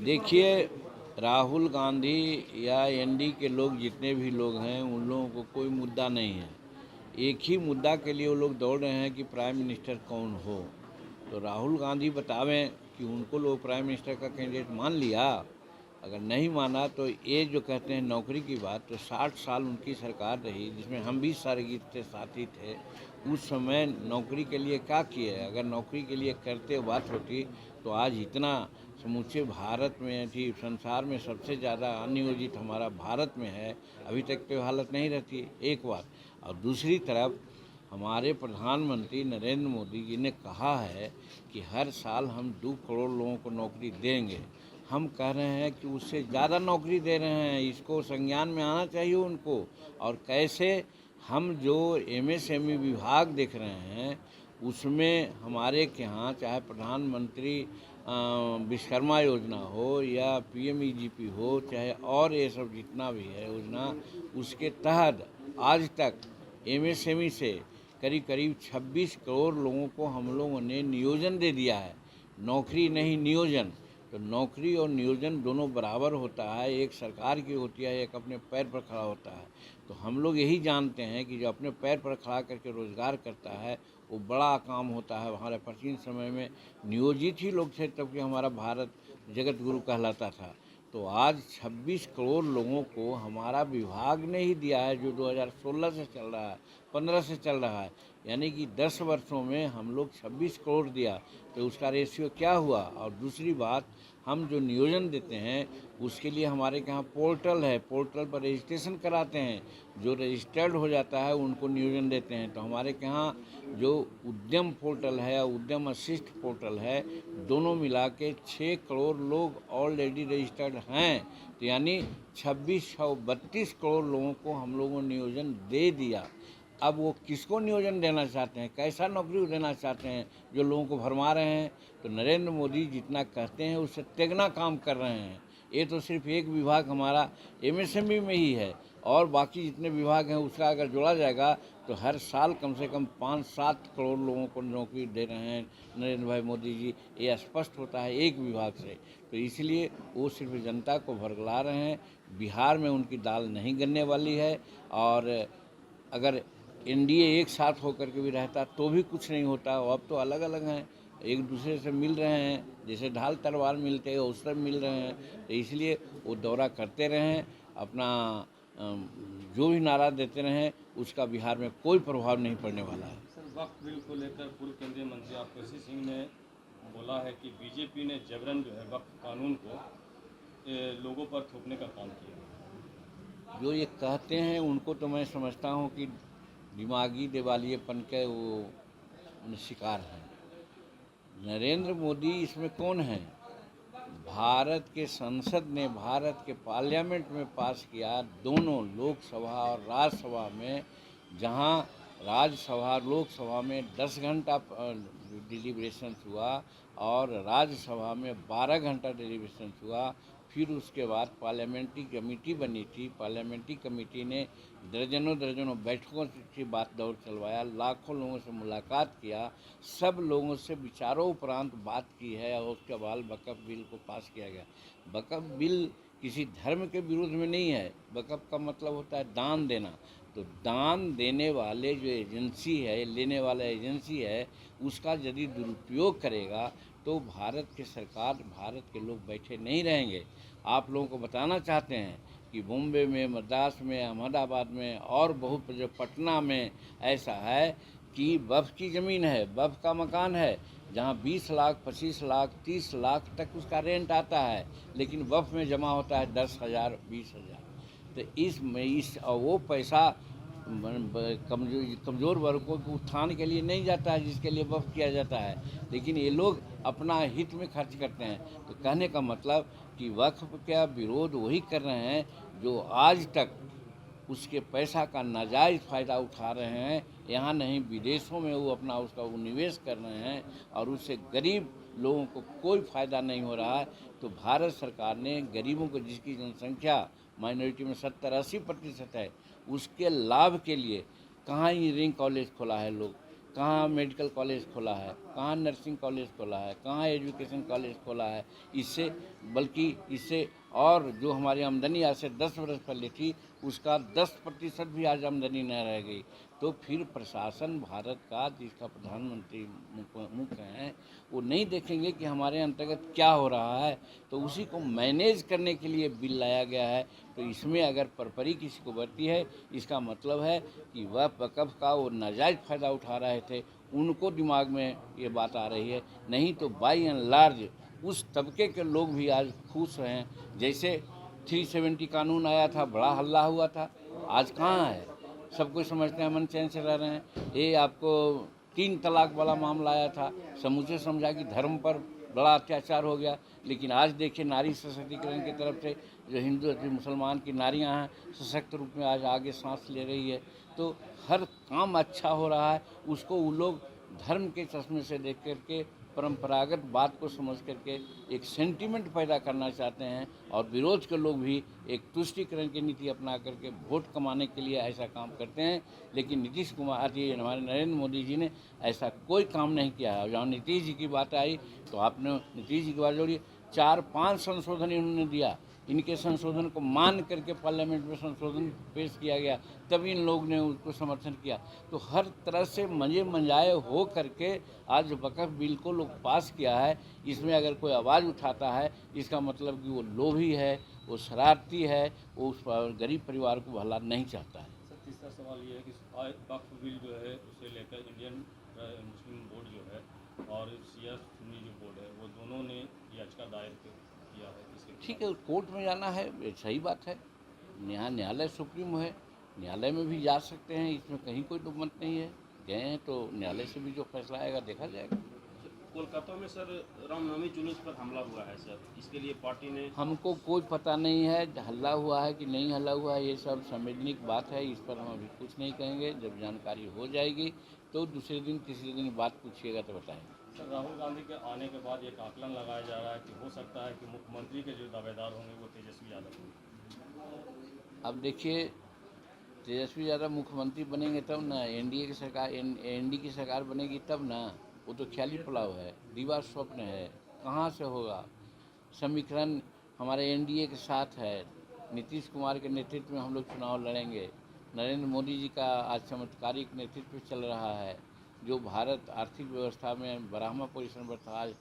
देखिए, राहुल गांधी या एनडी के लोग जितने भी लोग हैं उन लोगों को कोई मुद्दा नहीं है। एक ही मुद्दा के लिए वो लोग दौड़ रहे हैं कि प्राइम मिनिस्टर कौन हो। तो राहुल गांधी बतावें कि उनको लोग प्राइम मिनिस्टर का कैंडिडेट मान लिया। अगर नहीं माना तो ये जो कहते हैं नौकरी की बात, तो 60 साल उनकी सरकार रही जिसमें हम भी शागिर्द थे, साथी थे। उस समय नौकरी के लिए क्या किए? अगर नौकरी के लिए करते बात होती तो आज इतना समूचे भारत में थी, संसार में सबसे ज़्यादा अनियोजित हमारा भारत में है, अभी तक तो हालत नहीं रहती। एक बात। और दूसरी तरफ हमारे प्रधानमंत्री नरेंद्र मोदी जी ने कहा है कि हर साल हम 2 करोड़ लोगों को नौकरी देंगे। हम कह रहे हैं कि उससे ज़्यादा नौकरी दे रहे हैं, इसको संज्ञान में आना चाहिए उनको। और कैसे हम जो एमएसएमई विभाग देख रहे हैं उसमें हमारे के यहाँ चाहे प्रधानमंत्री विश्वकर्मा योजना हो या पीएमईजीपी हो, चाहे और ये सब जितना भी है योजना, उसके तहत आज तक एमएसएमई से करीब करीब 26 करोड़ लोगों को हम लोगों ने नियोजन दे दिया है। नौकरी नहीं, नियोजन। तो नौकरी और नियोजन दोनों बराबर होता है, एक सरकार की होती है, एक अपने पैर पर खड़ा होता है। तो हम लोग यही जानते हैं कि जो अपने पैर पर खड़ा करके रोज़गार करता है वो बड़ा काम होता है। हमारे प्राचीन समय में नियोजित ही लोग थे, तब कि हमारा भारत जगत गुरु कहलाता था। तो आज 26 करोड़ लोगों को हमारा विभाग ने ही दिया है, जो 2016 से चल रहा है, 15 से चल रहा है। यानी कि 10 वर्षों में हम लोग 26 करोड़ दिया, तो उसका रेशियो क्या हुआ? और दूसरी बात, हम जो नियोजन देते हैं उसके लिए हमारे यहाँ पोर्टल है, पोर्टल पर रजिस्ट्रेशन कराते हैं। जो रजिस्टर्ड हो जाता है उनको नियोजन देते हैं। तो हमारे यहाँ जो उद्यम पोर्टल है, उद्यम असिस्ट पोर्टल है, दोनों मिला के 6 करोड़ लोग ऑलरेडी रजिस्टर्ड हैं। तो यानी 2632 करोड़ लोगों को हम लोगों ने नियोजन दे दिया। अब वो किसको नियोजन देना चाहते हैं, कैसा नौकरी देना चाहते हैं जो लोगों को भरमा रहे हैं? तो नरेंद्र मोदी जितना कहते हैं उससे तिगना काम कर रहे हैं। ये तो सिर्फ एक विभाग हमारा एमएसएमई में ही है, और बाकी जितने विभाग हैं उसका अगर जोड़ा जाएगा तो हर साल कम से कम 5-7 करोड़ लोगों को नौकरी दे रहे हैं नरेंद्र भाई मोदी जी। ये स्पष्ट होता है एक विभाग से। तो इसलिए वो सिर्फ जनता को भरगला रहे हैं। बिहार में उनकी दाल नहीं गलने वाली है। और अगर एनडीए एक साथ होकर के भी रहता तो भी कुछ नहीं होता। अब तो अलग अलग हैं, एक दूसरे से मिल रहे हैं, जैसे ढाल तलवार मिलते हैं उस तरह मिल रहे हैं। तो इसलिए वो दौरा करते रहें, अपना जो भी नारा देते रहें, उसका बिहार में कोई प्रभाव नहीं पड़ने वाला है। सर, वक्फ बिल को लेकर पूर्व केंद्रीय मंत्री आरकेसी सिंह ने बोला है कि बीजेपी ने जबरन जो है वक्फ कानून को लोगों पर थोपने का काम किया। जो ये कहते हैं उनको तो मैं समझता हूँ कि दिमागी दिवालियेपन के वो शिकार हैं। नरेंद्र मोदी इसमें कौन है? भारत के संसद ने, भारत के पार्लियामेंट में पास किया, दोनों लोकसभा और राज्यसभा में, जहां राज्यसभा लोकसभा में 10 घंटा डिलीब्रेशन हुआ और राज्यसभा में 12 घंटा डिलीब्रेशन हुआ। फिर उसके बाद पार्लियामेंट्री कमेटी बनी थी, पार्लियामेंट्री कमेटी ने दर्जनों दर्जनों बैठकों की बात दौर चलवाया, लाखों लोगों से मुलाकात किया, सब लोगों से विचारों उपरांत बात की है और उसके बाद वक्फ बिल को पास किया गया। वक्फ बिल किसी धर्म के विरोध में नहीं है। वक्फ का मतलब होता है दान देना। तो दान देने वाले जो एजेंसी है, लेने वाला एजेंसी है, उसका यदि दुरुपयोग करेगा तो भारत की सरकार, भारत के लोग बैठे नहीं रहेंगे। आप लोगों को बताना चाहते हैं कि बॉम्बे में, मद्रास में, अहमदाबाद में और बहुत जो पटना में ऐसा है कि वक्फ की ज़मीन है, वक्फ का मकान है, जहाँ 20 लाख, 25 लाख, 30 लाख तक उसका रेंट आता है, लेकिन वक्फ में जमा होता है 10,000, 20,000। तो इस वो पैसा कमज़ोर वर्गों के उत्थान के लिए नहीं जाता है, जिसके लिए वक्फ किया जाता है, लेकिन ये लोग अपना हित में खर्च करते हैं। तो कहने का मतलब कि वक्फ का विरोध वही कर रहे हैं जो आज तक उसके पैसा का नाजायज़ फ़ायदा उठा रहे हैं। यहाँ नहीं, विदेशों में वो अपना उसका वो निवेश कर रहे हैं और उससे गरीब लोगों को कोई फ़ायदा नहीं हो रहा है। तो भारत सरकार ने गरीबों को, जिसकी जनसंख्या माइनॉरिटी में 70-80% है, उसके लाभ के लिए कहाँ इंजीनियरिंग कॉलेज खोला है लोग, कहाँ मेडिकल कॉलेज खोला है, कहाँ नर्सिंग कॉलेज खोला है, कहाँ एजुकेशन कॉलेज खोला है। इससे बल्कि इससे और जो हमारी आमदनी आज से 10 वर्ष पहले थी उसका 10% भी आज आमदनी न रह गई। तो फिर प्रशासन भारत का जिसका प्रधानमंत्री मुख्य हैं वो नहीं देखेंगे कि हमारे अंतर्गत क्या हो रहा है, तो उसी को मैनेज करने के लिए बिल लाया गया है। तो इसमें अगर परपरी किसी को बढ़ती है इसका मतलब है कि वह वक़्फ़ का वो नाजायज़ फ़ायदा उठा रहे थे, उनको दिमाग में ये बात आ रही है। नहीं तो बाई एंड लार्ज उस तबके के लोग भी आज खुश हैं। जैसे 370 कानून आया था, बड़ा हल्ला हुआ था, आज कहाँ है? सब कुछ समझते हैं, अमन चैन से रह रहे हैं। ये आपको 3 तलाक वाला मामला आया था, समूचे समझा कि धर्म पर बड़ा अत्याचार हो गया। लेकिन आज देखिए नारी सशक्तिकरण की तरफ से जो हिंदू मुसलमान की नारियां हैं सशक्त रूप में आज आगे सांस ले रही है। तो हर काम अच्छा हो रहा है, उसको वो लोग धर्म के चश्मे से देख करके परंपरागत बात को समझ करके एक सेंटिमेंट पैदा करना चाहते हैं। और विरोध के लोग भी एक तुष्टीकरण की नीति अपना करके वोट कमाने के लिए ऐसा काम करते हैं। लेकिन नीतीश कुमार जी, हमारे नरेंद्र मोदी जी ने ऐसा कोई काम नहीं किया है। जहाँ नीतीश जी की बात आई तो आपने नीतीश जी की बात जोड़ी, 4-5 संशोधन इन्होंने दिया। इनके संशोधन को मान करके पार्लियामेंट में संशोधन पेश किया गया, तभी इन लोग ने उसको समर्थन किया। तो हर तरह से मंजे मंजाए हो करके आज वक़्फ़ बिल को लोग पास किया है। इसमें अगर कोई आवाज़ उठाता है इसका मतलब कि वो लोभी है, वो शरारती है, वो उस गरीब परिवार को भला नहीं चाहता है। सर, तीसरा सवाल ये है कि वक्फ बिल जो है उसे लेकर इंडियन मुस्लिम बोर्ड जो है और शिया सुन्नी जो बोर्ड है वो दोनों ने याचिका दायर किया है। ठीक है, कोर्ट में जाना है, सही बात है। यहाँ न्यायालय सुप्रीम है, न्यायालय में भी जा सकते हैं, इसमें कहीं कोई दुमत नहीं है। गए हैं तो न्यायालय से भी जो फैसला आएगा देखा जाएगा। कोलकाता में सर रामनवमी जुलूस पर हमला हुआ है सर, इसके लिए पार्टी ने, हमको कोई पता नहीं है हल्ला हुआ है कि नहीं हल्ला हुआ है, ये सब संवैधानिक बात है, इस पर हम अभी कुछ नहीं कहेंगे। जब जानकारी हो जाएगी तो दूसरे दिन तीसरे दिन बात पूछिएगा तो बताएंगे। सर, राहुल गांधी के आने के बाद एक आकलन लगाया जा रहा है कि हो सकता है कि मुख्यमंत्री के जो दावेदार होंगे वो तेजस्वी यादव होंगे। अब देखिए, तेजस्वी यादव मुख्यमंत्री बनेंगे तब ना, एनडीए की सरकार एनडी की सरकार बनेगी तब ना। वो तो ख्याली पुलाव है, दीवार स्वप्न है, कहाँ से होगा? समीकरण हमारे एनडीए के साथ है। नीतीश कुमार के नेतृत्व में हम लोग चुनाव लड़ेंगे। नरेंद्र मोदी जी का आज चमत्कारिक नेतृत्व चल रहा है। जो भारत आर्थिक व्यवस्था में 12वां पोजीशन पर था, आज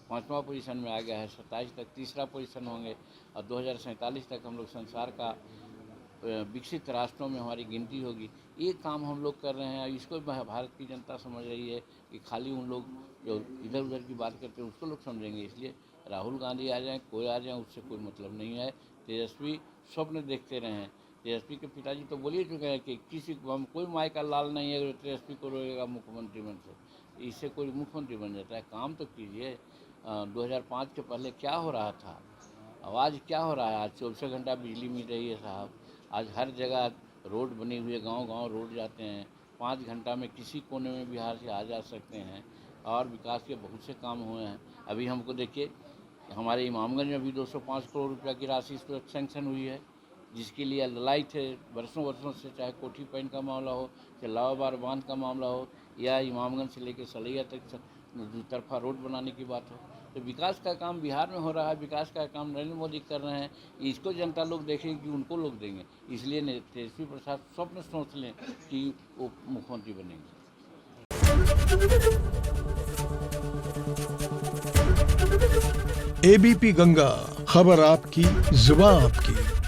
5वां पोजीशन में आ गया है। 27 तक तीसरा पोजीशन होंगे और 2047 तक हम लोग संसार का विकसित राष्ट्रों में हमारी गिनती होगी। ये काम हम लोग कर रहे हैं। इसको भारत की जनता समझ रही है कि खाली उन लोग जो इधर उधर की बात करते हैं उसको लोग समझेंगे। इसलिए राहुल गांधी आ जाएं, कोई आ जाए, उससे कोई मतलब नहीं है। तेजस्वी स्वप्न देखते रहे हैं। तेजस्वी के पिताजी तो बोल ही चुके हैं कि किसी को हम कोई माई का लाल नहीं है अगर तेजस्वी को रोएगा मुख्यमंत्री बन से। इससे कोई मुख्यमंत्री बन जाता है। काम तो कीजिए। 2005 के पहले क्या हो रहा था, आवाज़ क्या हो रहा है? आज 24 घंटा बिजली मिल रही है साहब। आज हर जगह रोड बनी हुई है, गांव-गांव रोड जाते हैं। 5 घंटा में किसी कोने में बिहार से आ जा सकते हैं। और विकास के बहुत से काम हुए हैं। अभी हमको देखिए, हमारे इमामगंज में भी 205 करोड़ रुपया की राशि सैंक्शन हुई है, जिसके लिए लड़ाई थे वर्षों से। चाहे कोठी पैन का मामला हो, चाहे लावाबार बांध का मामला हो, या इमामगंज से लेकर सलैया तक तरफा रोड बनाने की बात हो। तो विकास का काम बिहार में हो रहा है, विकास का काम नरेंद्र मोदी कर रहे हैं। इसको जनता लोग देखेंगे कि उनको लोग देंगे। इसलिए तेजस्वी प्रसाद स्वप्न सोच लें कि वो मुख्यमंत्री बनेंगे। एबीपी गंगा, खबर आपकी, जुबान आपकी।